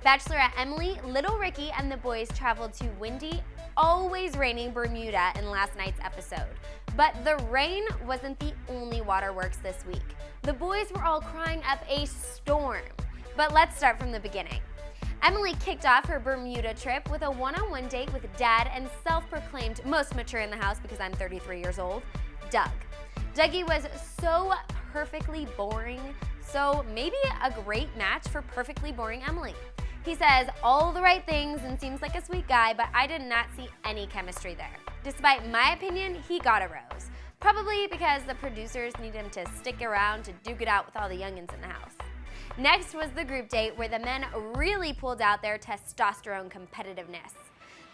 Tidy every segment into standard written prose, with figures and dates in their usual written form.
Bachelorette Emily, little Ricki, and the boys traveled to windy, always raining Bermuda in last night's episode. But the rain wasn't the only Waterworks this week. The boys were all crying up a storm. But let's start from the beginning. Emily kicked off her Bermuda trip with a one-on-one date with dad and self-proclaimed most mature in the house because I'm 33 years old, Doug. Dougie was so perfectly boring, so maybe a great match for perfectly boring Emily. He says all the right things and seems like a sweet guy, but I did not see any chemistry there. Despite my opinion, he got a rose. Probably because the producers need him to stick around to duke it out with all the youngins in the house. Next was the group date where the men really pulled out their testosterone competitiveness.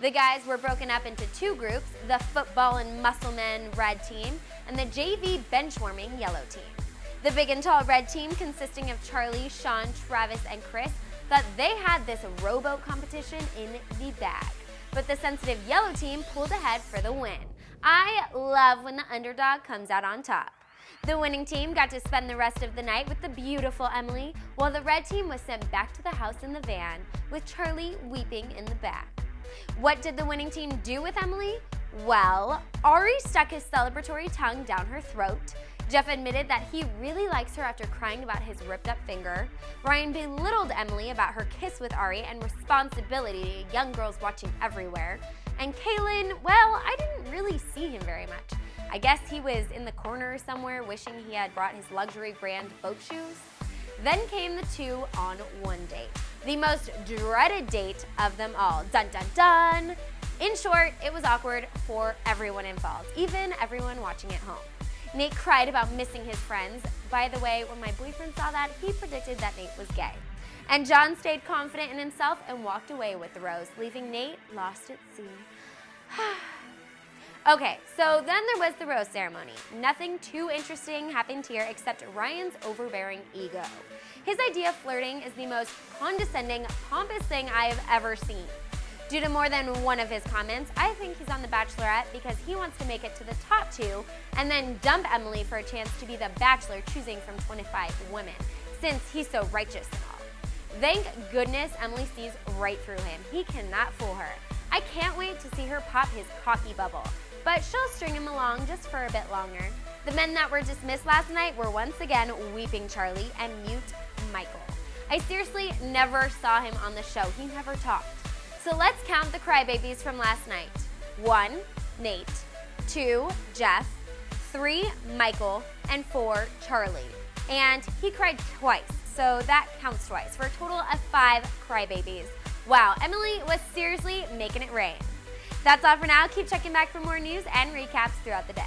The guys were broken up into two groups, the football and muscle men red team and the JV benchwarming yellow team. The big and tall red team, consisting of Charlie, Sean, Travis, and Chris, thought they had this rowboat competition in the bag. But the sensitive yellow team pulled ahead for the win. I love when the underdog comes out on top. The winning team got to spend the rest of the night with the beautiful Emily, while the red team was sent back to the house in the van, with Charlie weeping in the back. What did the winning team do with Emily? Well, Ari stuck his celebratory tongue down her throat. Jeff admitted that he really likes her after crying about his ripped up finger. Ryan belittled Emily about her kiss with Ari and responsibility to young girls watching everywhere. And Kaylin, well, I didn't really see him very much. I guess he was in the corner somewhere wishing he had brought his luxury brand boat shoes. Then came the two on one date. The most dreaded date of them all. Dun dun dun! In short, it was awkward for everyone involved, even everyone watching at home. Nate cried about missing his friends. By the way, when my boyfriend saw that, he predicted that Nate was gay. And John stayed confident in himself and walked away with the rose, leaving Nate lost at sea. Okay, so then there was the rose ceremony. Nothing too interesting happened here except Ryan's overbearing ego. His idea of flirting is the most condescending, pompous thing I have ever seen. Due to more than one of his comments, I think he's on The Bachelorette because he wants to make it to the top two and then dump Emily for a chance to be the bachelor choosing from 25 women, since he's so righteous and all. Thank goodness Emily sees right through him. He cannot fool her. I can't wait to see her pop his cocky bubble, but she'll string him along just for a bit longer. The men that were dismissed last night were once again Weeping Charlie and Mute Michael. I seriously never saw him on the show. He never talked. So let's count the crybabies from last night. 1, Nate. 2, Jeff. 3, Michael. And 4, Charlie. And he cried twice, so that counts twice, for a total of 5 crybabies. Wow, Emily was seriously making it rain. That's all for now. Keep checking back for more news and recaps throughout the day.